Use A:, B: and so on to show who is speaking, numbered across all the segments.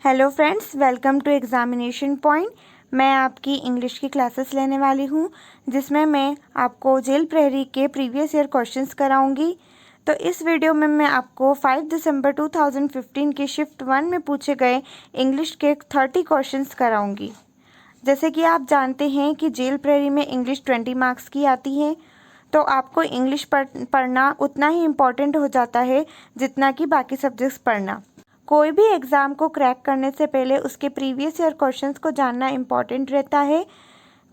A: Hello friends, welcome to examination point. मैं आपकी English की क्लासेस लेने वाली हूं, जिसमें मैं आपको जेल प्रहरी के प्रीवियस ईयर क्वेश्चंस कराऊंगी। तो इस वीडियो में मैं आपको 5 दिसंबर 2015 की शिफ्ट 1 में पूछे गए इंग्लिश के 30 क्वेश्चंस कराऊंगी। जैसे कि आप जानते हैं कि जेल प्रहरी में इंग्लिश 20 मार्क्स की आती है, तो आपको इंग्लिश पढ़ना उतना ही इम्पॉर्टेंट हो जाता है जितना कि बाकी सब्जेक्ट्स पढ़ना। कोई भी एग्ज़ाम को क्रैक करने से पहले उसके प्रीवियस ईयर क्वेश्चंस को जानना इम्पॉर्टेंट रहता है।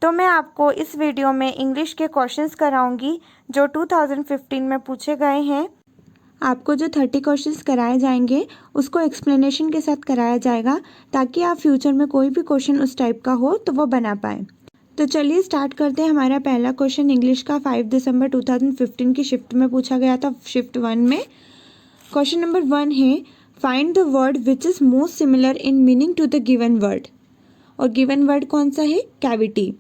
A: तो मैं आपको इस वीडियो में इंग्लिश के क्वेश्चंस कराऊंगी जो 2015 में पूछे गए हैं। आपको जो 30 क्वेश्चंस कराए जाएंगे उसको एक्सप्लेनेशन के साथ कराया जाएगा, ताकि आप फ्यूचर में कोई भी क्वेश्चन उस टाइप का हो तो वो बना पाएँ। तो चलिए स्टार्ट करते हैं। हमारा पहला क्वेश्चन इंग्लिश का 5 दिसंबर 2015 की शिफ्ट में पूछा गया था, शिफ्ट 1 में। क्वेश्चन नंबर 1 है, find the word which is most similar in meaning to the given word. और गिवन वर्ड कौन सा है? कैविटी।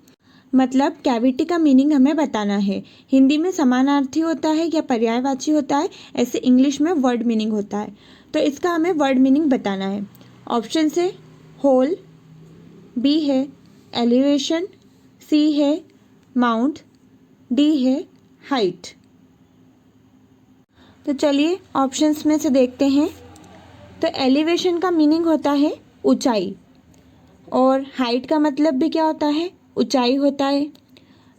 A: मतलब कैविटी का मीनिंग हमें बताना है। हिंदी में समानार्थी होता है या पर्यायवाची होता है, ऐसे इंग्लिश में वर्ड मीनिंग होता है। तो इसका हमें वर्ड मीनिंग बताना है। ऑप्शन है होल, बी है एलिवेशन, सी है माउंट, डी है हाइट। तो चलिए ऑप्शंस में से देखते हैं। तो एलिवेशन का मीनिंग होता है ऊंचाई, और हाइट का मतलब भी क्या होता है? ऊंचाई होता है।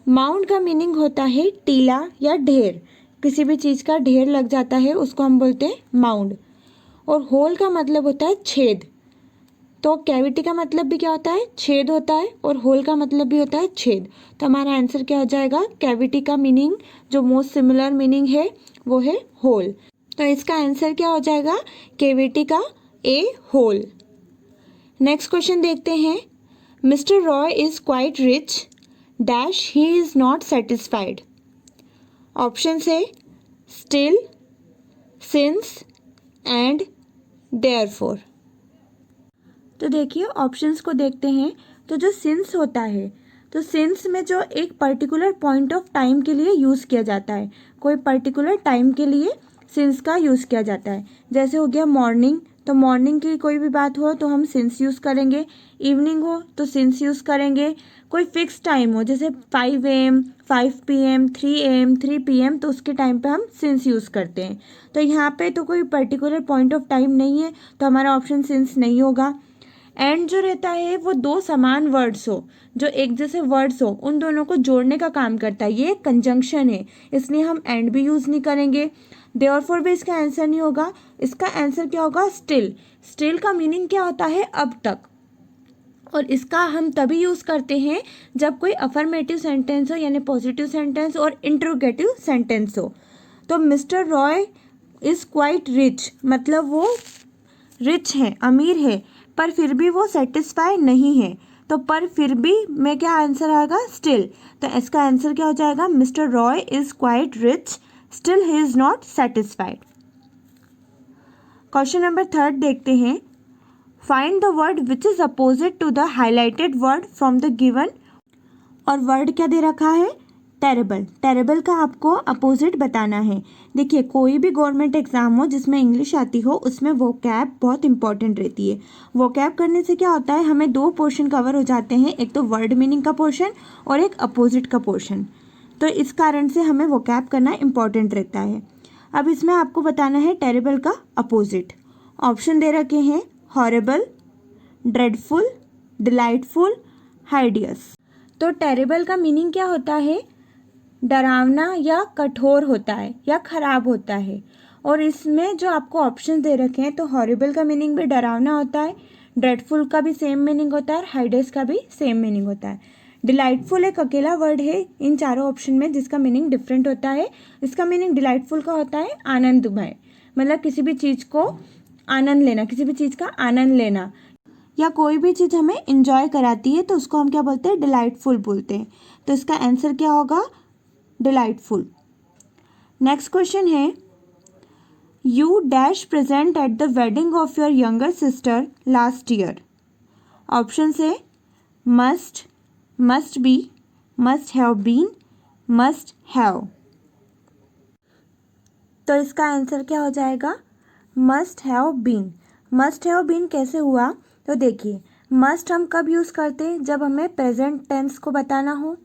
A: माउंट का मीनिंग होता है टीला या ढेर, किसी भी चीज़ का ढेर लग जाता है उसको हम बोलते हैं माउंट। और होल का मतलब होता है छेद। तो कैविटी का मतलब भी क्या होता है? छेद होता है, और होल का मतलब भी होता है छेद। तो हमारा आंसर क्या हो जाएगा? कैविटी का मीनिंग जो मोस्ट सिमिलर मीनिंग है वो है होल। तो इसका आंसर क्या हो जाएगा? कैविटी का ए होल। नेक्स्ट क्वेश्चन देखते हैं। Mister Roy is quite rich dash he is not satisfied. Option है स्टिल, सिंस एंड देयरफॉर। तो देखिए ऑप्शंस को देखते हैं। तो जो सिंस होता है, तो सिंस में जो एक पर्टिकुलर पॉइंट ऑफ टाइम के लिए यूज़ किया जाता है, कोई पर्टिकुलर टाइम के लिए सिंस का यूज़ किया जाता है। जैसे हो गया मॉर्निंग, तो मॉर्निंग की कोई भी बात हो तो हम सिंस यूज़ करेंगे। इवनिंग हो तो सिंस यूज़ करेंगे। कोई फिक्स टाइम हो जैसे 5 AM, 5 PM, 3 AM, 3 PM, तो उसके टाइम पे हम सिंस यूज़ करते हैं। तो यहाँ पे तो कोई पर्टिकुलर पॉइंट ऑफ टाइम नहीं है, तो हमारा ऑप्शन सिंस नहीं होगा। एंड जो रहता है वो दो समान वर्ड्स हो, जो एक जैसे वर्ड्स हो, उन दोनों को जोड़ने का काम करता है। ये कंजंक्शन है, इसलिए हम एंड भी यूज़ नहीं करेंगे। देयरफॉर भी इसका आंसर नहीं होगा। इसका आंसर क्या होगा? स्टिल। स्टिल का मीनिंग क्या होता है? अब तक। और इसका हम तभी यूज़ करते हैं जब कोई अफर्मेटिव सेंटेंस हो, यानी पॉजिटिव सेंटेंस, और इंट्रोगेटिव सेंटेंस हो। तो mister Roy is quite rich, मतलब वो रिच है, अमीर है, पर फिर भी वो सेटिस्फाई नहीं है। तो पर फिर भी में क्या आंसर आएगा? स्टिल। तो इसका आंसर क्या हो जाएगा? Mister Roy is quite rich, still he is not satisfied. Question number 3 देखते हैं। Find the word which is opposite to the highlighted word from the given. और वर्ड क्या दे रखा है? टेरेबल। टेरेबल का आपको अपोजिट बताना है। देखिए कोई भी गवर्नमेंट एग्जाम हो जिसमें इंग्लिश आती हो, उसमें वोकैब बहुत इंपॉर्टेंट रहती है। वोकैब करने से क्या होता है, हमें दो पोर्शन कवर हो जाते हैं, एक तो वर्ड मीनिंग का पोर्शन और एक अपोजिट का पोर्शन। तो इस कारण से हमें वोकैब करना इंपॉर्टेंट रहता है। अब इसमें आपको बताना है टेरेबल का अपोजिट। ऑप्शन दे रखे हैं हॉरेबल, ड्रेडफुल, डिलाइटफुल, हाइडियस। तो टेरेबल का मीनिंग क्या होता है? डरावना या कठोर होता है या खराब होता है। और इसमें जो आपको ऑप्शन दे रखे हैं, तो हॉरिबल का मीनिंग भी डरावना होता है, ड्रेडफुल का भी सेम मीनिंग होता है, और हाइडियस का भी सेम मीनिंग होता है। डिलाइटफुल एक अकेला वर्ड है इन चारों ऑप्शन में जिसका मीनिंग डिफरेंट होता है। इसका मीनिंग डिलाइटफुल का होता है आनंदमय, मतलब किसी भी चीज़ को आनंद लेना, किसी भी चीज़ का आनंद लेना, या कोई भी चीज़ हमें इंजॉय कराती है तो उसको हम क्या बोलते हैं? डिलाइटफुल बोलते हैं। तो इसका आंसर क्या होगा? डिलाइटफुल। नेक्स्ट क्वेश्चन है, you dash present at the wedding of your younger sister last year. Option है must, must be, must have been, must have. तो इसका आंसर क्या हो जाएगा? Must have been. Must have been कैसे हुआ? तो देखिए, मस्ट हम कब यूज़ करते हैं? जब हमें प्रेजेंट टेंस को बताना हो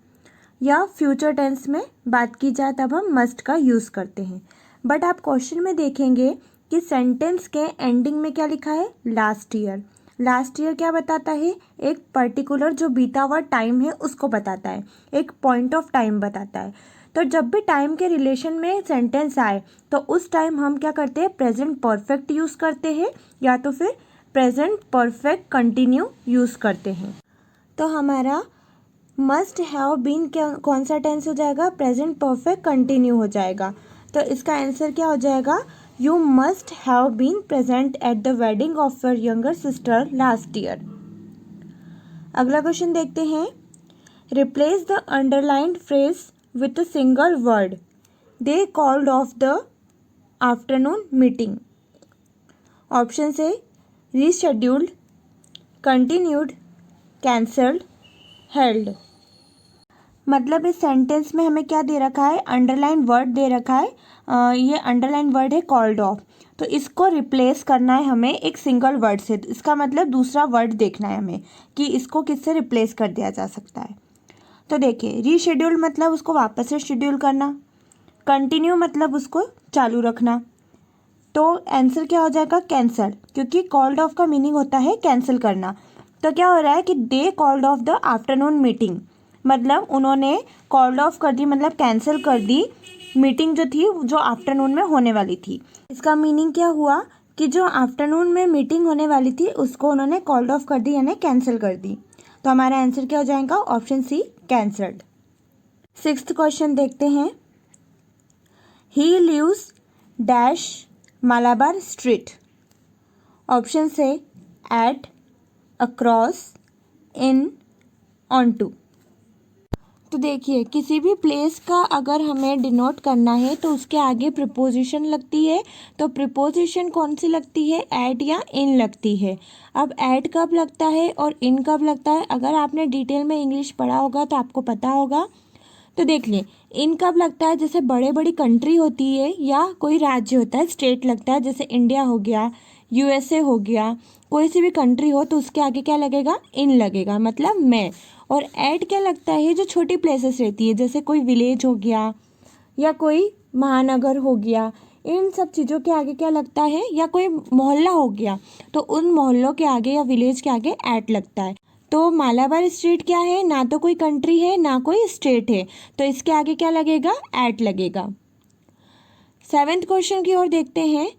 A: या फ्यूचर टेंस में बात की जाए तब हम मस्ट का यूज़ करते हैं। बट आप क्वेश्चन में देखेंगे कि सेंटेंस के एंडिंग में क्या लिखा है? Last year. लास्ट ईयर क्या बताता है? एक पर्टिकुलर जो बीता हुआ टाइम है उसको बताता है, एक पॉइंट ऑफ टाइम बताता है। तो जब भी टाइम के रिलेशन में सेंटेंस आए तो उस टाइम हम क्या करते हैं? प्रेजेंट परफेक्ट यूज़ करते हैं या तो फिर प्रेजेंट परफेक्ट कंटिन्यू यूज़ करते हैं। तो हमारा मस्ट हैव बीन कौन सा टेंस हो जाएगा? प्रेजेंट परफेक्ट कंटिन्यू हो जाएगा। तो इसका आंसर क्या हो जाएगा? You must have been present at the wedding of your younger sister last year. अगला क्वेश्चन देखते हैं। Replace the underlined phrase with a single word. They called off the afternoon meeting. Option A rescheduled, continued, cancelled, held. मतलब इस sentence में हमें क्या दे रखा है? अंडरलाइन वर्ड दे रखा है। ये अंडरलाइन वर्ड है कॉल्ड ऑफ। तो इसको रिप्लेस करना है हमें एक सिंगल वर्ड से। इसका मतलब दूसरा वर्ड देखना है हमें कि इसको किससे रिप्लेस कर दिया जा सकता है। तो देखिए, रीशेड्यूल मतलब उसको वापस से शेड्यूल करना, कंटिन्यू मतलब उसको चालू रखना। तो आंसर क्या हो जाएगा? कैंसल, क्योंकि कॉल्ड ऑफ का मीनिंग होता है कैंसिल करना। तो क्या हो रहा है कि दे called off the afternoon meeting, मतलब उन्होंने कॉल्ड ऑफ कर दी, मतलब कैंसिल कर दी मीटिंग जो थी, जो आफ्टरनून में होने वाली थी। इसका मीनिंग क्या हुआ कि जो आफ्टरनून में मीटिंग होने वाली थी उसको उन्होंने कॉल्ड ऑफ कर दी, यानी कैंसिल कर दी। तो हमारा आंसर क्या हो जाएगा? Option C, cancelled. 6th question देखते हैं। He lives dash Malabar street. Option से at, across, in, on to. तो देखिए, किसी भी प्लेस का अगर हमें डिनोट करना है तो उसके आगे प्रिपोजिशन लगती है। तो प्रिपोजिशन कौन सी लगती है? एट या इन लगती है। अब एट कब लगता है और इन कब लगता है? अगर आपने डिटेल में इंग्लिश पढ़ा होगा तो आपको पता होगा। तो देख लें, इन कब लगता है? जैसे बड़े बड़ी कंट्री होती है या कोई राज्य होता है, स्टेट लगता है, जैसे इंडिया हो गया, यूएसए हो गया, कोई सी भी कंट्री हो तो उसके आगे क्या लगेगा? इन लगेगा, मतलब मैं। और एट क्या लगता है? जो छोटी प्लेसेस रहती है, जैसे कोई विलेज हो गया या कोई महानगर हो गया, इन सब चीज़ों के आगे क्या लगता है? या कोई मोहल्ला हो गया तो उन मोहल्लों के आगे या विलेज के आगे एट लगता है। तो मालाबार स्ट्रीट क्या है? ना तो कोई कंट्री है ना कोई स्टेट है, तो इसके आगे क्या लगेगा? एट लगेगा। 7th क्वेश्चन की ओर देखते हैं।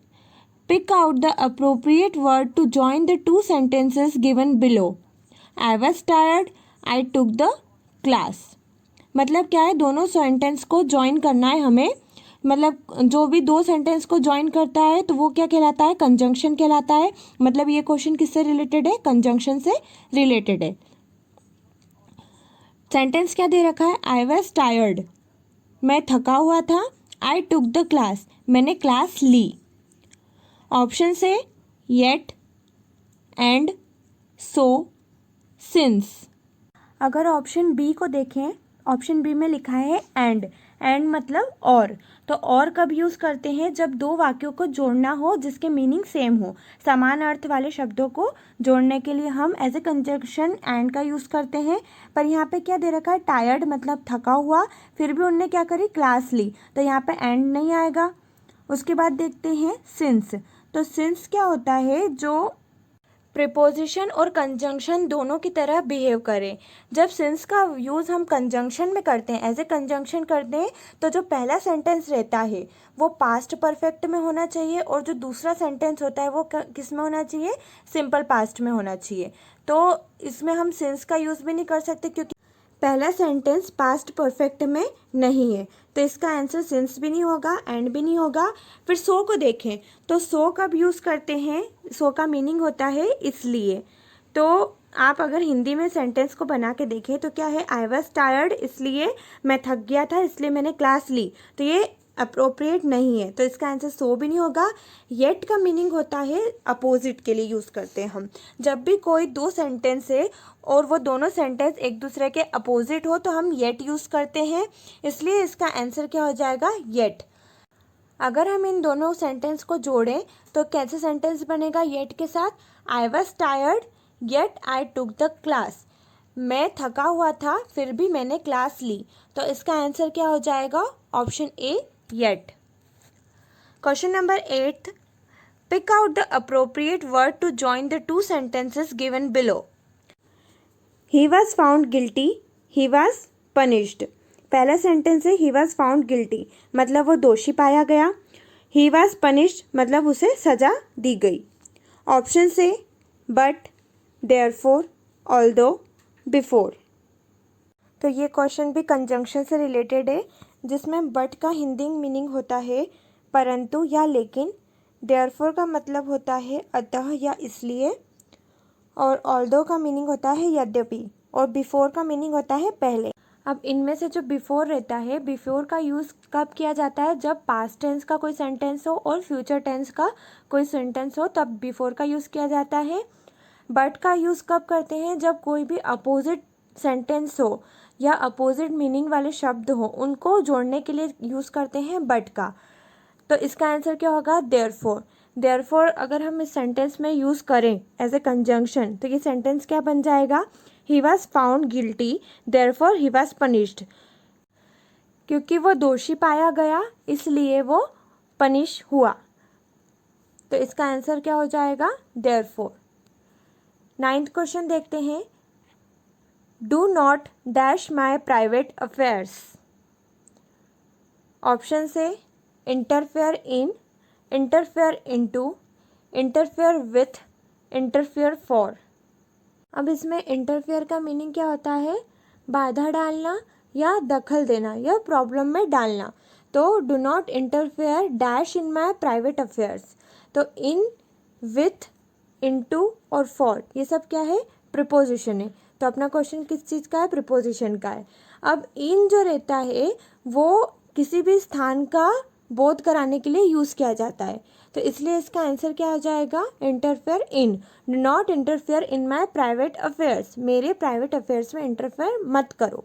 A: Pick out the appropriate word to join the two sentences given below. I was tired, I took the class. मतलब क्या है? दोनों सेंटेंस को ज्वाइन करना है हमें। मतलब जो भी दो सेंटेंस को ज्वाइन करता है तो वो क्या कहलाता है? कंजंक्शन कहलाता है। मतलब ये क्वेश्चन किससे रिलेटेड है? कंजंक्शन से रिलेटेड है। सेंटेंस क्या दे रखा है? आई वॉज टायर्ड, मैं थका हुआ था। आई टुक द क्लास, मैंने क्लास ली। ऑप्शन से येट, एंड, सो, सिंस। अगर ऑप्शन बी को देखें, ऑप्शन बी में लिखा है एंड। एंड मतलब और। तो और कब यूज़ करते हैं? जब दो वाक्यों को जोड़ना हो जिसके मीनिंग सेम हो। समान अर्थ वाले शब्दों को जोड़ने के लिए हम एज ए कंजंक्शन एंड का यूज़ करते हैं। पर यहाँ पे क्या दे रखा है? टायर्ड मतलब थका हुआ, फिर भी उनने क्या करी? क्लास ली, तो यहाँ पे एंड नहीं आएगा। उसके बाद देखते हैं सिंस। तो सिंस क्या होता है? जो प्रिपोजिशन और कंजंक्शन दोनों की तरह बिहेव करें। जब सिंस का यूज़ हम कंजंक्शन में करते हैं, एज ए कंजंक्शन करते हैं, तो जो पहला सेंटेंस रहता है वो पास्ट परफेक्ट में होना चाहिए और जो दूसरा सेंटेंस होता है वो किस में होना चाहिए? सिंपल पास्ट में होना चाहिए। तो इसमें हम सिंस का यूज़ भी नहीं कर सकते क्योंकि पहला सेंटेंस पास्ट परफेक्ट में नहीं है। तो इसका आंसर सिंस भी नहीं होगा, एंड भी नहीं होगा। फिर सो को देखें तो सो कब यूज़ करते हैं? सो का मीनिंग होता है इसलिए। तो आप अगर हिंदी में सेंटेंस को बना के देखें तो क्या है? आई वॉज टायर्ड, इसलिए मैं थक गया था, इसलिए मैंने क्लास ली। तो ये अप्रोप्रिएट नहीं है, तो इसका आंसर सो भी नहीं होगा। येट का मीनिंग होता है अपोजिट के लिए यूज़ करते हैं हम। जब भी कोई दो सेंटेंस है और वो दोनों सेंटेंस एक दूसरे के अपोजिट हो तो हम येट यूज़ करते हैं, इसलिए इसका आंसर क्या हो जाएगा? येट। अगर हम इन दोनों सेंटेंस को जोड़ें तो कैसे सेंटेंस बनेगा येट के साथ? आई was tired, yet I took the class, मैं थका हुआ था फिर भी मैंने क्लास ली। तो इसका आंसर क्या हो जाएगा? Option A yet. Question number 8, pick out the appropriate word to join the two sentences given below. He was found guilty, he was punished. पहला सेंटेंस है ही वॉज फाउंड गिल्टी, मतलब वो दोषी पाया गया। ही वॉज पनिश्ड मतलब उसे सजा दी गई। ऑप्शन से बट, देयरफॉर, ऑल्दो, बिफोर। तो ये क्वेश्चन भी कंजंक्शन से रिलेटेड है, जिसमें बट का हिंदी मीनिंग होता है परंतु या लेकिन, देयरफॉर का मतलब होता है अतः या इसलिए, और ऑल्दो का मीनिंग होता है यद्यपि, और बिफोर का मीनिंग होता है पहले। अब इनमें से जो बिफोर रहता है, बिफोर का यूज़ कब किया जाता है? जब पास्ट टेंस का कोई सेंटेंस हो और फ्यूचर टेंस का कोई सेंटेंस हो, तब बिफोर का यूज़ किया जाता है। बट का यूज़ कब करते हैं? जब कोई भी अपोजिट सेंटेंस हो या अपोजिट मीनिंग वाले शब्द हो, उनको जोड़ने के लिए यूज़ करते हैं बट का। तो इसका आंसर क्या होगा? देयरफॉर। देयरफॉर अगर हम इस सेंटेंस में यूज़ करें एज ए कंजंक्शन, तो ये सेंटेंस क्या बन जाएगा? He was found guilty, therefore he was punished. क्योंकि वो दोषी पाया गया इसलिए वो पनिश हुआ। तो इसका आंसर क्या हो जाएगा? देयरफॉर। 9th क्वेश्चन देखते हैं। Do not dash my private affairs. Option से interfere in, interfere into, interfere with, interfere for. अब इसमें इंटरफेयर का मीनिंग क्या होता है? बाधा डालना या दखल देना या प्रॉब्लम में डालना। तो do not interfere dash in my private affairs. तो इन, विथ, इनटू और फॉर ये सब क्या है? प्रिपोजिशन है। तो अपना क्वेश्चन किस चीज़ का है? प्रिपोजिशन का है। अब इन जो रहता है वो किसी भी स्थान का बोध कराने के लिए यूज़ किया जाता है, तो इसलिए इसका आंसर क्या हो जाएगा? Interfere in. Do not interfere in my private affairs, मेरे प्राइवेट अफेयर्स में इंटरफेयर मत करो।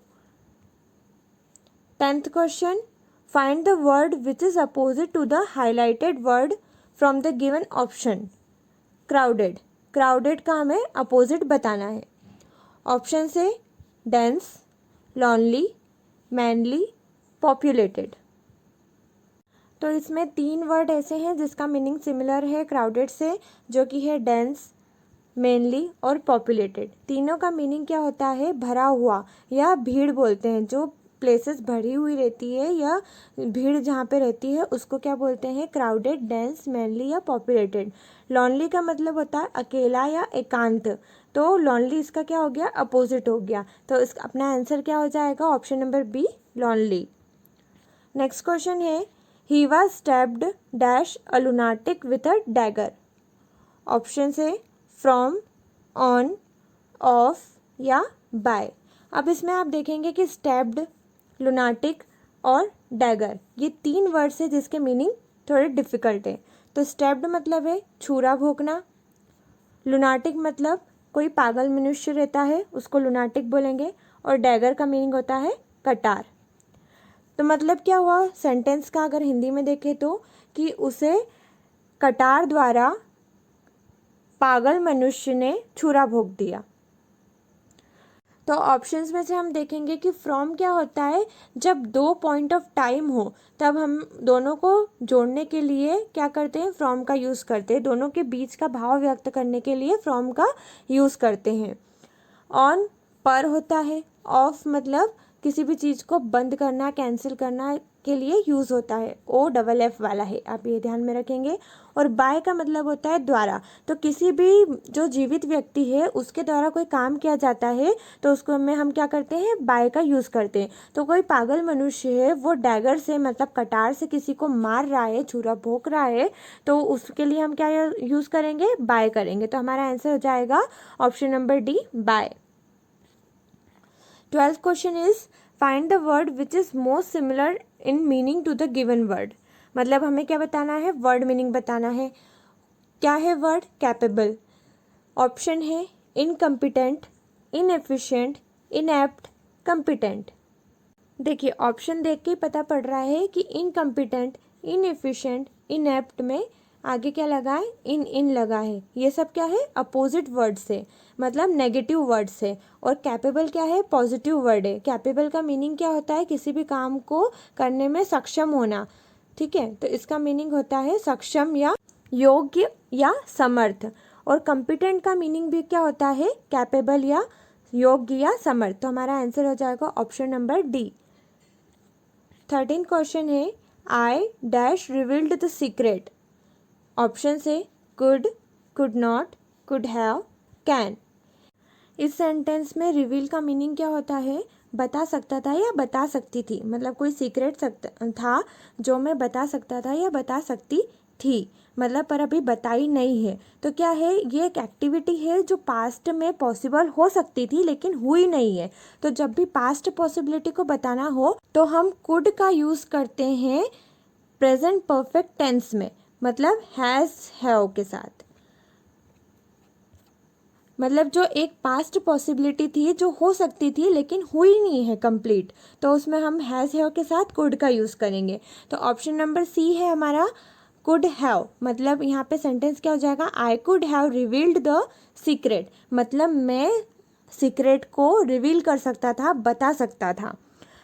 A: 10th question, find the word which is opposite to the highlighted word from the given option. Crowded, crowded का हमें opposite बताना है। Option से dense, lonely, mainly, populated. तो इसमें 3 वर्ड ऐसे हैं जिसका मीनिंग सिमिलर है क्राउडेड से, जो कि है डेंस, मेनली और पॉपुलेटेड। तीनों का मीनिंग क्या होता है? भरा हुआ या भीड़ बोलते हैं। जो प्लेसेस भरी हुई रहती है या भीड़ जहाँ पे रहती है उसको क्या बोलते हैं? क्राउडेड, डेंस, मेनली या पॉपुलेटेड। लॉनली का मतलब होता है अकेला या एकांत, तो लॉनली इसका क्या हो गया? अपोजिट हो गया। तो इस अपना आंसर क्या हो जाएगा? Option number B, lonely. Next question है, he was stabbed dash a lunatic with a dagger. Option से फ्रॉम, ऑन, ऑफ या बाय। अब इसमें आप देखेंगे कि स्टैब्ड, लुनाटिक और डैगर ये 3 वर्ड्स है जिसके मीनिंग थोड़े डिफिकल्ट है। तो स्टैब्ड मतलब है छुरा भोंकना, लुनाटिक मतलब कोई पागल मनुष्य रहता है उसको लुनाटिक बोलेंगे, और डैगर का मीनिंग होता है कटार। तो मतलब क्या हुआ सेंटेंस का अगर हिंदी में देखें तो, कि उसे कटार द्वारा पागल मनुष्य ने छुरा भोंक दिया। तो ऑप्शंस में से हम देखेंगे कि फ्रॉम क्या होता है? जब 2 पॉइंट ऑफ टाइम हो तब हम दोनों को जोड़ने के लिए क्या करते हैं? फ्रॉम का यूज़ करते हैं। दोनों के बीच का भाव व्यक्त करने के लिए फ्रॉम का यूज़ करते हैं। ऑन पर होता है, ऑफ मतलब किसी भी चीज़ को बंद करना, कैंसिल करना के लिए यूज़ होता है, OFF वाला है, आप ये ध्यान में रखेंगे। और बाय का मतलब होता है द्वारा। तो किसी भी जो जीवित व्यक्ति है उसके द्वारा कोई काम किया जाता है तो उसको में हम क्या करते हैं? बाय का यूज़ करते हैं। तो कोई पागल मनुष्य है वो डैगर से मतलब कटार से किसी को मार रहा है, छुरा भोंक रहा है, तो उसके लिए हम क्या यूज़ करेंगे? बाय करेंगे। तो हमारा आंसर हो जाएगा option number D, bye. 12th question is find the word which is most similar in meaning to the given word. मतलब हमें क्या बताना है? वर्ड मीनिंग बताना है। क्या है वर्ड? कैपेबल। ऑप्शन है इनकम्पिटेंट, इनएफिशिएंट, इनएप्ट, कम्पिटेंट। देखिए ऑप्शन देख के पता पड़ रहा है कि इनकम्पिटेंट, इनएफिशिएंट, इनएप्ट में आगे क्या लगा है, इन लगा है, ये सब क्या है, अपोजिट वर्ड्स है, मतलब नेगेटिव वर्ड्स है। और कैपेबल क्या है, पॉजिटिव वर्ड है। कैपेबल का मीनिंग क्या होता है, किसी भी काम को करने में सक्षम होना, ठीक है। तो इसका मीनिंग होता है सक्षम या योग्य या समर्थ। और कॉम्पिटेंट का मीनिंग भी क्या होता है, कैपेबल या योग्य या समर्थ। तो हमारा आंसर हो जाएगा ऑप्शन नंबर डी। 13 क्वेश्चन है, I dash revealed the secret. Option से could, could not, could have, can. इस सेंटेंस में रिवील का मीनिंग क्या होता है, बता सकता था या बता सकती थी, मतलब कोई सीक्रेट था जो मैं बता सकता था या बता सकती थी, मतलब पर अभी बताई नहीं है। तो क्या है, ये एक एक्टिविटी है जो पास्ट में पॉसिबल हो सकती थी लेकिन हुई नहीं है। तो जब भी पास्ट पॉसिबिलिटी को बताना हो तो हम कुड का यूज़ करते हैं प्रेजेंट परफेक्ट टेंस में, मतलब हैज़ हैव के साथ। मतलब जो एक पास्ट पॉसिबिलिटी थी जो हो सकती थी लेकिन हुई नहीं है कंप्लीट, तो उसमें हम हैज़ हैव के साथ कुड का यूज़ करेंगे। तो ऑप्शन नंबर सी है हमारा कुड हैव। मतलब यहाँ पे सेंटेंस क्या हो जाएगा, I could have revealed the secret, मतलब मैं सीक्रेट को रिवील कर सकता था, बता सकता था।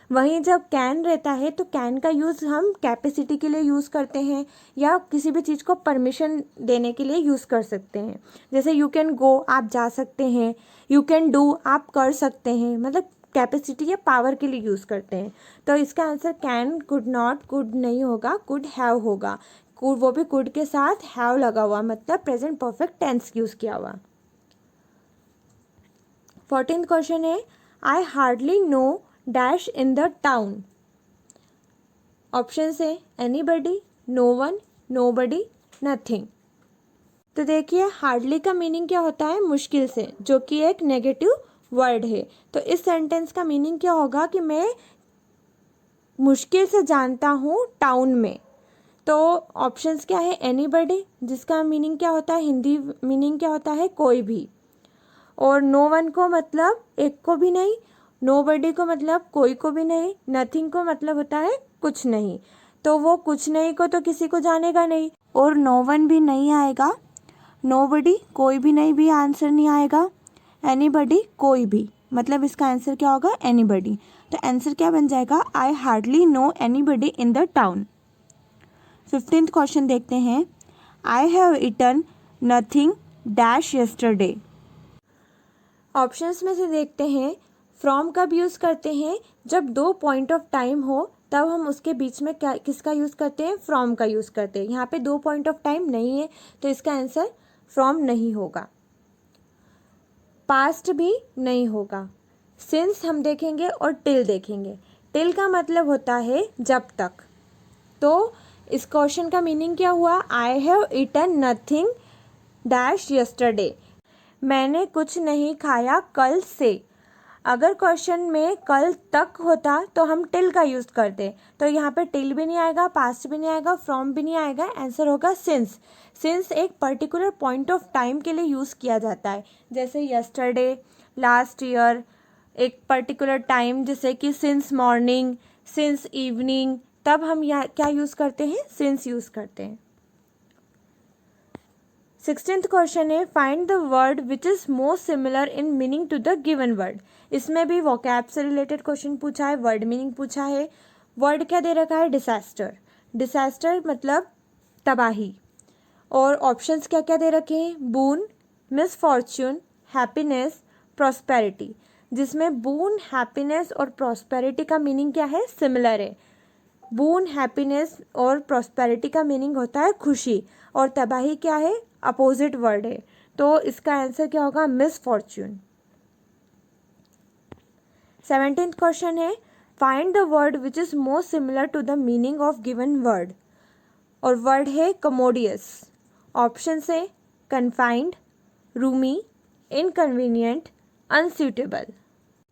A: वहीं जब कैन रहता है तो कैन का यूज़ हम कैपेसिटी के लिए यूज़ करते हैं या किसी भी चीज़ को परमिशन देने के लिए यूज़ कर सकते हैं। जैसे यू कैन गो, आप जा सकते हैं, यू कैन डू, आप कर सकते हैं, मतलब कैपेसिटी या पावर के लिए यूज़ करते हैं। तो इसका answer can, could not, could नहीं होगा, कुड हैव होगा। कुड, वो भी कुड के साथ हैव लगा हुआ, मतलब प्रेजेंट परफेक्ट टेंस यूज़ किया हुआ। 14th क्वेश्चन है, I hardly know dash in the town. Option है anybody, no one, nobody, nothing. तो देखिए हार्डली का मीनिंग क्या होता है, मुश्किल से, जो कि एक नेगेटिव वर्ड है। तो इस सेंटेंस का मीनिंग क्या होगा कि मैं मुश्किल से जानता हूँ टाउन में। तो ऑप्शंस क्या है, एनीबडी, जिसका मीनिंग क्या होता है, हिंदी मीनिंग क्या होता है, कोई भी। और नो वन को मतलब एक को भी नहीं, नोबडी को मतलब कोई को भी नहीं, नथिंग को मतलब होता है कुछ नहीं। तो वो कुछ नहीं को तो किसी को जानेगा नहीं, और नो वन भी नहीं आएगा, नोबडी कोई भी नहीं भी आंसर नहीं आएगा, एनीबडी कोई भी, मतलब इसका आंसर क्या होगा, एनीबडी। तो आंसर क्या बन जाएगा, I hardly know anybody in the town. 15th question देखते हैं, I have eaten nothing dash yesterday. Options में से देखते हैं, फ्रॉम कब यूज़ करते हैं, जब दो पॉइंट ऑफ टाइम हो तब हम उसके बीच में क्या किसका यूज़ करते हैं, फ्रॉम का यूज़ करते हैं। यहाँ पे दो पॉइंट ऑफ टाइम नहीं है तो इसका आंसर फ्रॉम नहीं होगा। पास्ट भी नहीं होगा। सिंस हम देखेंगे और टिल देखेंगे। टिल का मतलब होता है जब तक। तो इस क्वेश्चन का मीनिंग क्या हुआ, I have eaten nothing dash yesterday, मैंने कुछ नहीं खाया कल से। अगर क्वेश्चन में कल तक होता तो हम टिल का यूज़ करते, तो यहाँ पे टिल भी नहीं आएगा, पास्ट भी नहीं आएगा, फ्रॉम भी नहीं आएगा, आंसर होगा सिंस। सिंस एक पर्टिकुलर पॉइंट ऑफ टाइम के लिए यूज़ किया जाता है, जैसे यस्टरडे, लास्ट ईयर, एक पर्टिकुलर टाइम, जैसे कि सिंस मॉर्निंग, सिंस इवनिंग, तब हम यहाँ क्या यूज़ करते हैं, सिंस यूज़ करते हैं। 16th क्वेश्चन है, find the word which is most similar in meaning to the given word. इसमें भी वोकैब से रिलेटेड क्वेश्चन पूछा है, वर्ड मीनिंग पूछा है। वर्ड क्या दे रखा है, डिसास्टर। डिसास्टर मतलब तबाही। और ऑप्शंस क्या क्या दे रखे हैं, बून, मिसफॉर्च्यून, हैप्पीनेस, प्रॉस्पेरिटी। जिसमें बून, हैप्पीनेस और प्रॉस्पेरिटी का मीनिंग क्या है, सिमिलर है। बून, हैप्पीनेस और प्रॉस्पेरिटी का मीनिंग होता है खुशी, और तबाही क्या है, अपोजिट वर्ड है। तो इसका आंसर क्या होगा, मिसफॉर्च्यून। 17th क्वेश्चन है, find the word which is most similar to the meaning of given word. और वर्ड है कमोडियस। ऑप्शन है कन्फाइंड, रूमी, इनकन्वीनियंट, अनसूटेबल।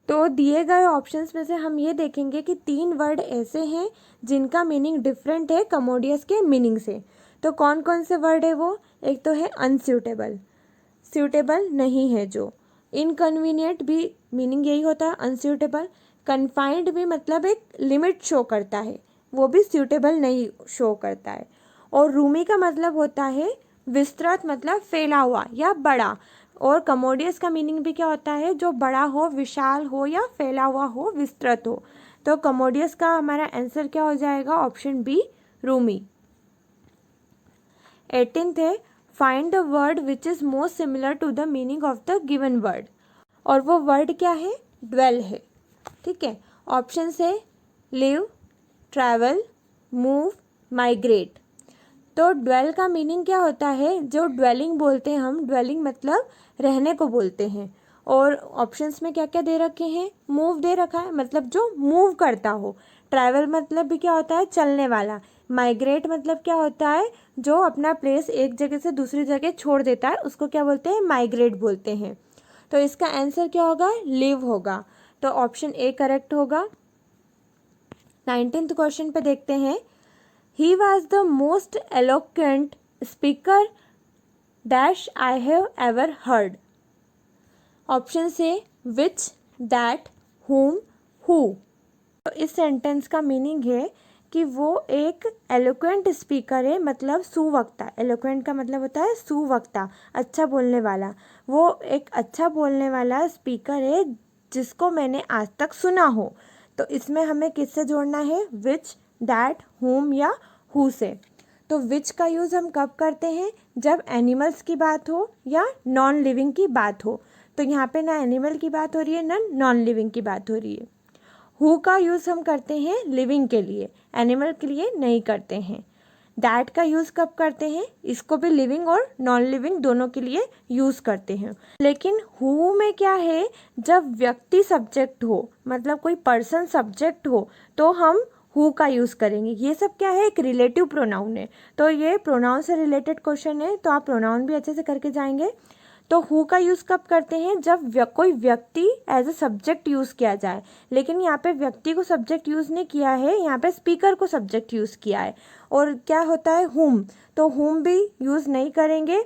A: तो दिए गए ऑप्शंस में से हम ये देखेंगे कि 3 वर्ड ऐसे हैं जिनका मीनिंग डिफरेंट है कमोडियस के मीनिंग से। तो कौन कौन से वर्ड है वो, एक तो है अनसूटेबल, सूटेबल नहीं है जो। इनकन्वीनियंट भी मीनिंग यही होता है, अनसूटेबल। कन्फाइंड भी मतलब एक लिमिट शो करता है, वो भी सूटेबल नहीं शो करता है। और रूमी का मतलब होता है विस्तृत, मतलब फैला हुआ या बड़ा। और कमोडियस का मीनिंग भी क्या होता है, जो बड़ा हो, विशाल हो या फैला हुआ हो, विस्तृत हो। तो कमोडियस का हमारा आंसर क्या हो जाएगा, ऑप्शन बी रूमी। 18th है find the word which is most similar to the meaning of the given word. और वो वर्ड क्या है, ड्वेल है। ठीक है, ऑप्शन है लिव, ट्रैवल, मूव, माइग्रेट। तो ड्वेल का मीनिंग क्या होता है, जो ड्वेलिंग बोलते हैं हम, ड्वेलिंग मतलब रहने को बोलते हैं। और ऑप्शंस में क्या क्या दे रखे हैं, मूव दे रखा है, मतलब जो मूव करता हो। ट्रैवल मतलब भी क्या होता है, चलने वाला। माइग्रेट मतलब क्या होता है, जो अपना प्लेस एक जगह से दूसरी जगह छोड़ देता है, उसको क्या बोलते हैं, माइग्रेट बोलते हैं। तो इसका आंसर क्या होगा, लिव होगा। तो ऑप्शन ए करेक्ट होगा। 19th क्वेश्चन पे देखते हैं, ही was the most eloquent speaker dash I have ever heard. Option से विच, दैट, हुम, हु। तो इस सेंटेंस का मीनिंग है कि वो एक एलोक्वेंट स्पीकर है, मतलब सुवक्ता। एलोक्वेंट का मतलब होता है सुवक्ता, अच्छा बोलने वाला। वो एक अच्छा बोलने वाला स्पीकर है जिसको मैंने आज तक सुना हो। तो इसमें हमें किससे जोड़ना है, विच, दैट, हुम या हु से। तो विच का यूज़ हम कब करते हैं, जब एनिमल्स की बात हो या नॉन लिविंग की बात हो। तो यहाँ पे ना एनिमल की बात हो रही है ना नॉन लिविंग की बात हो रही है। हु का यूज़ हम करते हैं लिविंग के लिए, एनिमल के लिए नहीं करते हैं। दैट का यूज़ कब करते हैं, इसको भी लिविंग और नॉन लिविंग दोनों के लिए यूज़ करते हैं। लेकिन हु में क्या है, जब व्यक्ति सब्जेक्ट हो, मतलब कोई पर्सन सब्जेक्ट हो, तो हम हु का यूज़ करेंगे। ये सब क्या है, एक रिलेटिव प्रोनाउन है। तो ये प्रोनाउन से रिलेटेड क्वेश्चन है, तो आप प्रोनाउन भी अच्छे से करके जाएंगे। तो हु का यूज़ कब करते हैं, जब कोई व्यक्ति एज ए सब्जेक्ट यूज़ किया जाए। लेकिन यहाँ पे व्यक्ति को सब्जेक्ट यूज़ नहीं किया है, यहाँ पे स्पीकर को सब्जेक्ट यूज़ किया है। और क्या होता है, हुम, तो हुम भी यूज़ नहीं करेंगे।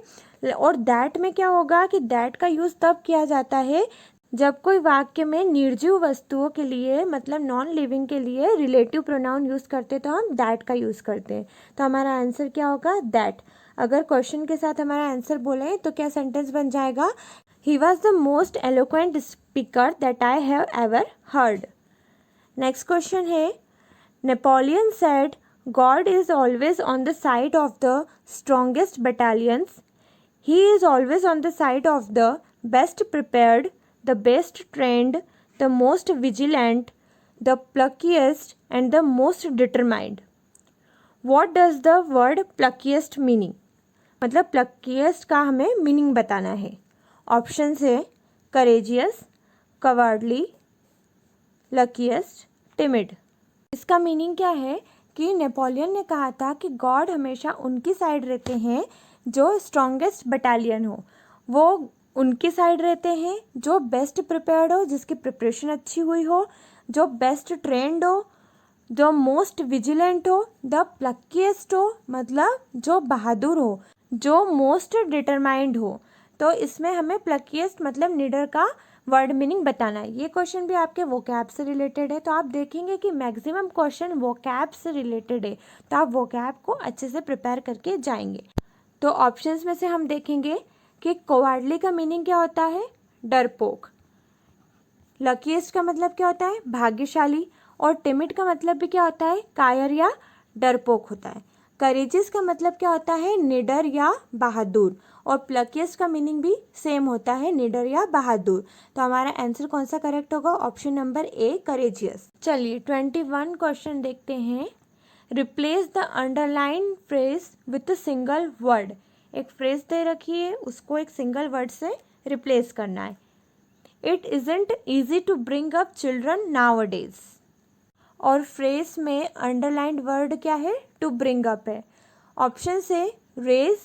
A: और दैट में क्या होगा कि दैट का यूज़ तब किया जाता है जब कोई वाक्य में निर्जीव वस्तुओं के लिए, मतलब नॉन लिविंग के लिए रिलेटिव प्रोनाउन यूज़ करते, तो हम दैट का यूज़ करते हैं। तो हमारा आंसर क्या होगा, दैट। अगर क्वेश्चन के साथ हमारा आंसर बोलें तो क्या सेंटेंस बन जाएगा, he was the most eloquent speaker that I have ever heard. Next question है, Napoleon said God is always on the side of the strongest battalions, he is always on the side of the best prepared, the best trained, the most vigilant, the pluckiest and the most determined. What does the word pluckiest meaning? मतलब pluckiest का हमें meaning बताना है। Option है courageous, cowardly, luckiest, timid। इसका meaning क्या है कि नेपोलियन ने कहा था कि गॉड हमेशा उनकी साइड रहते हैं जो स्ट्रॉन्गेस्ट बटालियन हो। वो उनकी साइड रहते हैं जो बेस्ट प्रिपेयर्ड हो, जिसकी प्रिपरेशन अच्छी हुई हो, जो बेस्ट ट्रेंड हो, जो मोस्ट विजिलेंट हो, द प्लक्कीस्ट हो, मतलब जो बहादुर हो, जो मोस्ट डिटरमाइंड हो। तो इसमें हमें प्लक्कीस्ट मतलब निडर का वर्ड मीनिंग बताना है। ये क्वेश्चन भी आपके वोकैब से रिलेटेड है, तो आप देखेंगे कि मैक्सिमम क्वेश्चन वोकैब से रिलेटेड है, तो आप वोकैब को अच्छे से प्रिपेयर करके जाएंगे। तो ऑप्शंस में से हम देखेंगे कि कोवार्डली का मीनिंग क्या होता है, डरपोक। लकीएस्ट का मतलब क्या होता है, भाग्यशाली। और टिमिड का मतलब भी क्या होता है, कायर या डरपोक होता है। करेजियस का मतलब क्या होता है, निडर या बहादुर। और प्लकीएस्ट का मीनिंग भी सेम होता है, निडर या बहादुर। तो हमारा आंसर कौन सा करेक्ट होगा, ऑप्शन नंबर ए करेजियस। चलिए 21 क्वेश्चन देखते हैं। Replace the underline phrase with a single word. एक फ्रेज दे रखी है, उसको एक सिंगल वर्ड से रिप्लेस करना है। It isn't easy to bring up children nowadays. और फ्रेज में अंडरलाइंड वर्ड क्या है, टू ब्रिंग अप है। ऑप्शन से रेज,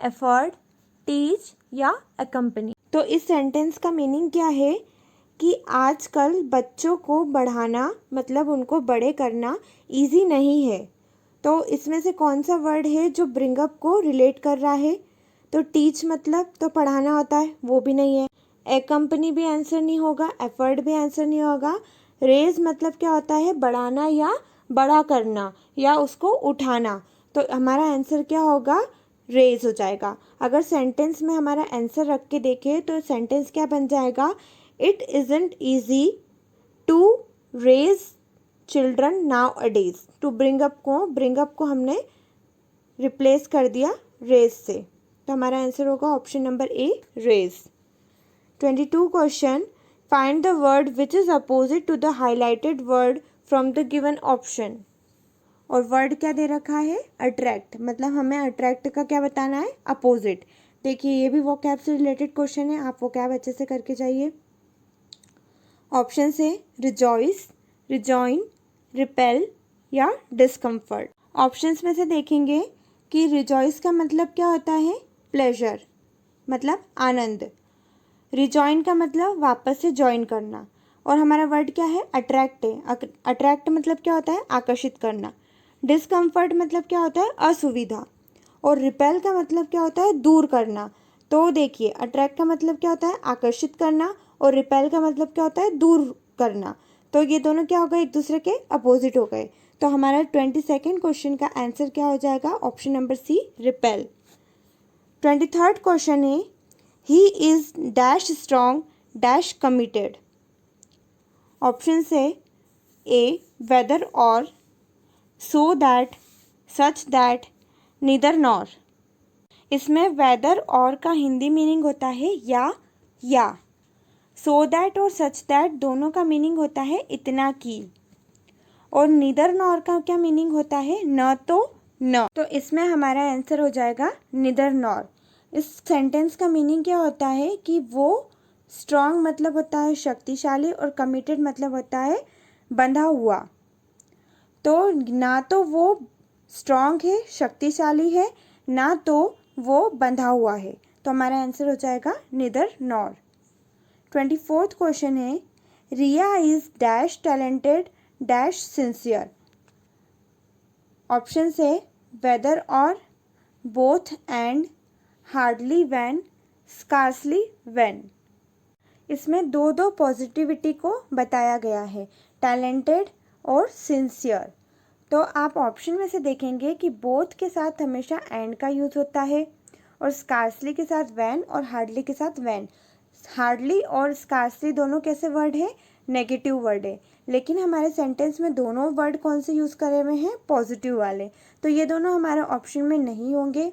A: एफर्ट, टीच या अकम्पनी। तो इस सेंटेंस का मीनिंग क्या है कि आजकल बच्चों को बढ़ाना, मतलब उनको बड़े करना ईजी नहीं है। तो इसमें से कौन सा वर्ड है जो ब्रिंग अप को रिलेट कर रहा है, तो टीच मतलब तो पढ़ाना होता है, वो भी नहीं है। एकम्पनी भी आंसर नहीं होगा, एफर्ट भी आंसर नहीं होगा। रेज मतलब क्या होता है, बढ़ाना या बड़ा करना या उसको उठाना, तो हमारा आंसर क्या होगा, रेज हो जाएगा। अगर सेंटेंस में हमारा आंसर रख के देखें तो सेंटेंस क्या बन जाएगा, it isn't easy to raise children nowadays. To bring up को हमने रिप्लेस कर दिया रेज से, तो हमारा आंसर होगा option number A, raise. 22 question, find the word which is opposite to the highlighted word from the given option. और word क्या दे रखा है, अट्रैक्ट, मतलब हमें अट्रैक्ट का क्या बताना है, अपोजिट। देखिए ये भी वोकैब से रिलेटेड क्वेश्चन है, आप वोकैब अच्छे से करके जाइए। ऑप्शन से रिजॉइस, रिजॉइन, रिपेल या डिस्कम्फर्ट। ऑप्शंस में से देखेंगे कि रिजॉइस का मतलब क्या होता है, प्लेजर, मतलब आनंद। रिजॉइन का मतलब वापस से ज्वाइन करना। और हमारा वर्ड क्या है, अट्रैक्ट है। अट्रैक्ट मतलब क्या होता है, आकर्षित करना। डिस्कम्फर्ट मतलब क्या होता है, असुविधा। और रिपेल का मतलब क्या होता है, दूर करना। तो देखिए अट्रैक्ट का मतलब क्या होता है, आकर्षित करना, और रिपेल का मतलब क्या होता है, दूर करना। तो ये दोनों क्या हो गए, एक दूसरे के अपोजिट हो गए। तो हमारा 22nd क्वेश्चन का आंसर क्या हो जाएगा, option number C, repel. 23rd question है, he is dash strong dash committed. Option से A, whether or, so that, such that, neither nor. इसमें वेदर और का हिंदी मीनिंग होता है या। सो दैट और सच दैट दोनों का मीनिंग होता है इतना की। और नीदर नॉर का क्या मीनिंग होता है, न तो न। तो इसमें हमारा आंसर हो जाएगा नीदर नॉर। इस सेंटेंस का मीनिंग क्या होता है कि वो स्ट्रॉन्ग मतलब होता है शक्तिशाली, और कमिटेड मतलब होता है बंधा हुआ। तो ना तो वो स्ट्रॉन्ग है, शक्तिशाली है, ना तो वो बंधा हुआ है। तो हमारा आंसर हो जाएगा नीदर नॉर। 24th क्वेश्चन है, Riya is dash talented dash sincere. Option से whether or, both and, hardly when, scarcely when. इसमें दो पॉजिटिविटी को बताया गया है, टैलेंटेड और सिंसियर। तो आप ऑप्शन में से देखेंगे कि बोथ के साथ हमेशा एंड का यूज़ होता है, और स्कार्सली के साथ व्हेन, और हार्डली के साथ व्हेन। हार्डली और स्कार्सली दोनों कैसे वर्ड है, नेगेटिव वर्ड है। लेकिन हमारे सेंटेंस में दोनों वर्ड कौन से यूज़ करे हुए हैं, पॉजिटिव वाले। तो ये दोनों हमारे ऑप्शन में नहीं होंगे।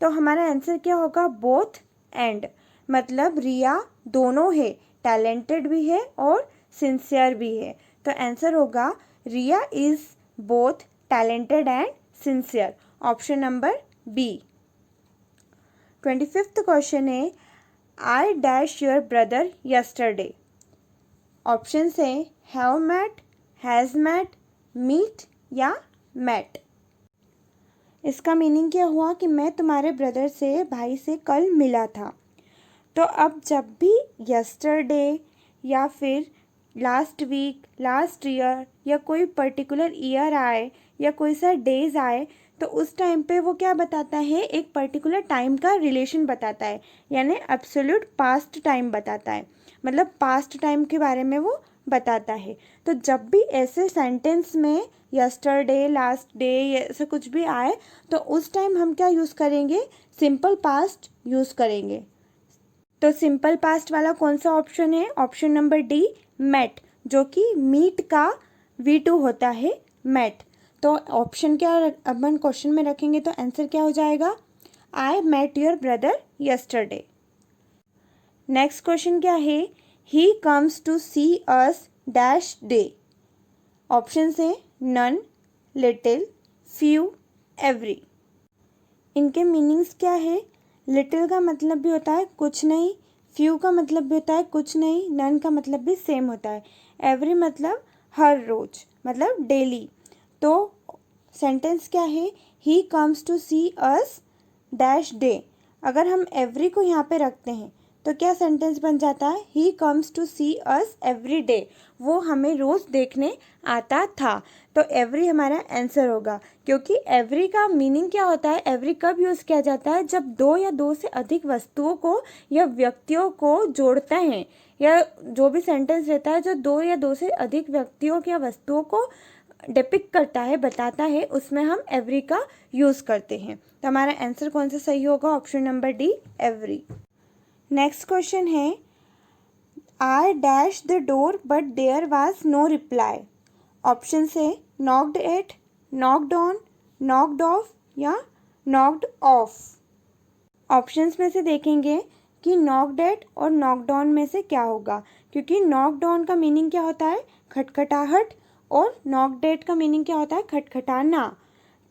A: तो हमारा आंसर क्या होगा, बोथ एंड, मतलब रिया दोनों है, टैलेंटेड भी है और सिंसियर भी है। तो आंसर होगा Riya is both talented and sincere, option number B. 25th question है, I dash your brother yesterday. Option है have met, has met, meet या मेट। इसका मीनिंग क्या हुआ कि मैं तुम्हारे ब्रदर से, भाई से कल मिला था। तो अब जब भी यस्टरडे या फिर लास्ट वीक, लास्ट ईयर या कोई पर्टिकुलर ईयर आए या कोई सा डेज आए, तो उस टाइम पे वो क्या बताता है, एक पर्टिकुलर टाइम का रिलेशन बताता है, यानी एब्सोल्यूट पास्ट टाइम बताता है, मतलब पास्ट टाइम के बारे में वो बताता है। तो जब भी ऐसे सेंटेंस में यस्टरडे, लास्ट डे, ऐसा कुछ भी आए, तो उस टाइम हम क्या यूज़ करेंगे, सिंपल पास्ट यूज़ करेंगे। तो सिंपल पास्ट वाला कौन सा ऑप्शन है, ऑप्शन नंबर डी, मेट, जो कि मीट का V2 होता है, मेट। तो ऑप्शन क्या अपन क्वेश्चन में रखेंगे तो आंसर क्या हो जाएगा, I met your brother yesterday. Next question क्या है, he comes to see us dash day. Option है नन, लिटिल, फ्यू, एवरी। इनके मीनिंग्स क्या है, लिटिल का मतलब भी होता है कुछ नहीं, फ्यू का मतलब भी होता है कुछ नहीं, नन का मतलब भी सेम होता है, एवरी मतलब हर रोज, मतलब डेली। तो सेंटेंस क्या है, he comes to see us dash day. अगर हम एवरी को यहाँ पे रखते हैं तो क्या सेंटेंस बन जाता है, he comes to see us every day, वो हमें रोज़ देखने आता था। तो एवरी हमारा आंसर होगा, क्योंकि एवरी का मीनिंग क्या होता है, एवरी कब यूज़ किया जाता है, जब दो या दो से अधिक वस्तुओं को या व्यक्तियों को जोड़ते हैं, या जो भी सेंटेंस रहता है जो दो या दो से अधिक व्यक्तियों या वस्तुओं को डिपिक्ट करता है, बताता है, उसमें हम एवरी का यूज़ करते हैं। तो हमारा आंसर कौन सा सही होगा? Option number D, every. Next question है, I dashed the door but there was no reply. Option से knocked at, knocked on, knocked off या knocked off। ऑप्शंस में से देखेंगे कि knocked at और knocked on में से क्या होगा, क्योंकि knocked on का मीनिंग क्या होता है? खटखटाहट, और knocked at का मीनिंग क्या होता है? खटखटाना।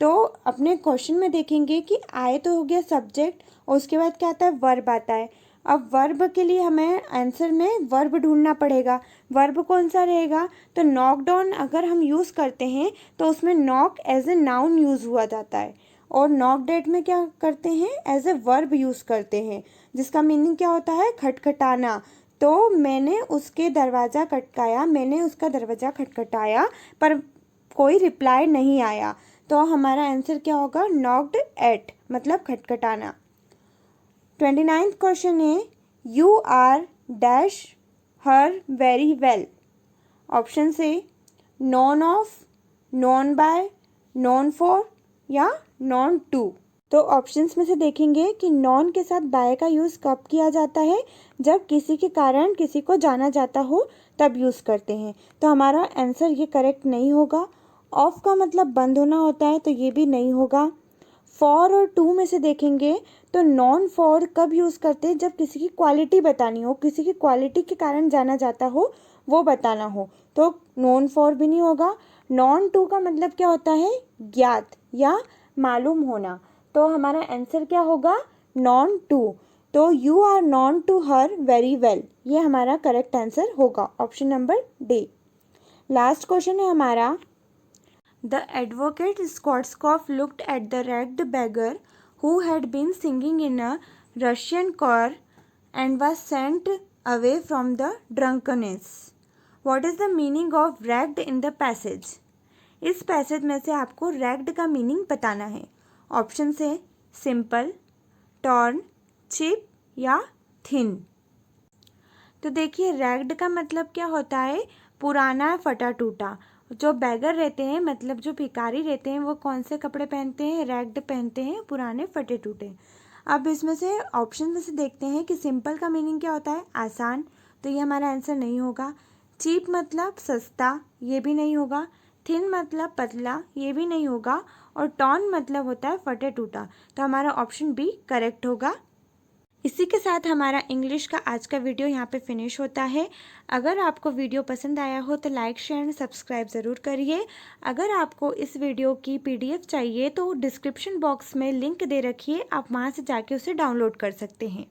A: तो अपने क्वेश्चन में देखेंगे कि आए तो हो गया सब्जेक्ट, और उसके बाद क्या आता है? वर्ब आता है। अब वर्ब के लिए हमें आंसर में वर्ब ढूंढना पड़ेगा। वर्ब कौन सा रहेगा? तो नॉक डाउन अगर हम यूज़ करते हैं तो उसमें knock as a noun use हुआ जाता है, और नॉक डेट में क्या करते हैं? एज ए वर्ब यूज़ करते हैं, जिसका मीनिंग क्या होता है? खटखटाना। तो मैंने उसके दरवाज़ा खटकाया, मैंने उसका दरवाज़ा खटखटाया पर कोई रिप्लाई नहीं आया। तो हमारा आंसर क्या होगा? नॉक्ड एट, मतलब खटखटाना। 29th क्वेश्चन है, you are dash her very well. Option से known of, known by, known for या नॉन टू। तो ऑप्शंस में से देखेंगे कि नॉन के साथ बाय का यूज़ कब किया जाता है? जब किसी के कारण किसी को जाना जाता हो तब यूज़ करते हैं। तो हमारा आंसर ये करेक्ट नहीं होगा। ऑफ का मतलब बंद होना होता है, तो ये भी नहीं होगा। फॉर और टू में से देखेंगे तो नॉन फॉर कब यूज़ करते हैं? जब किसी की क्वालिटी बतानी हो, किसी की क्वालिटी के कारण जाना जाता हो, वो बताना हो, तो नॉन फॉर भी नहीं होगा। नॉन टू का मतलब क्या होता है? ज्ञात या मालूम होना। तो हमारा आंसर क्या होगा? Known to. तो you are known to her very well, ये हमारा करेक्ट आंसर होगा, option number D. Last question है हमारा, The advocate Schwarzkopf looked at the ragged beggar who had been singing in a Russian choir and was sent away from the drunkenness. What is the meaning of ragged in the passage? इस passage में से आपको ragged का meaning बताना है। Option से simple, torn, chip या thin. तो देखिए, रैग्ड का मतलब क्या होता है? पुराना, फटा टूटा। जो बैगर रहते हैं, मतलब जो भिखारी रहते हैं, वो कौन से कपड़े पहनते हैं? रैग्ड पहनते हैं, पुराने फटे टूटे। अब इसमें से ऑप्शन में से देखते हैं कि सिंपल का मीनिंग क्या होता है? आसान, तो ये हमारा आंसर नहीं होगा। चीप मतलब सस्ता, ये भी नहीं होगा। थिन मतलब पतला, ये भी नहीं होगा। और टॉर्न मतलब होता है फटे टूटा, तो हमारा ऑप्शन बी करेक्ट होगा। इसी के साथ हमारा इंग्लिश का आज का वीडियो यहाँ पे फिनिश होता है। अगर आपको वीडियो पसंद आया हो तो लाइक, शेयर, सब्सक्राइब ज़रूर करिए। अगर आपको इस वीडियो की PDF चाहिए तो डिस्क्रिप्शन बॉक्स में लिंक दे रखिए, आप वहाँ से जाके उसे डाउनलोड कर सकते हैं।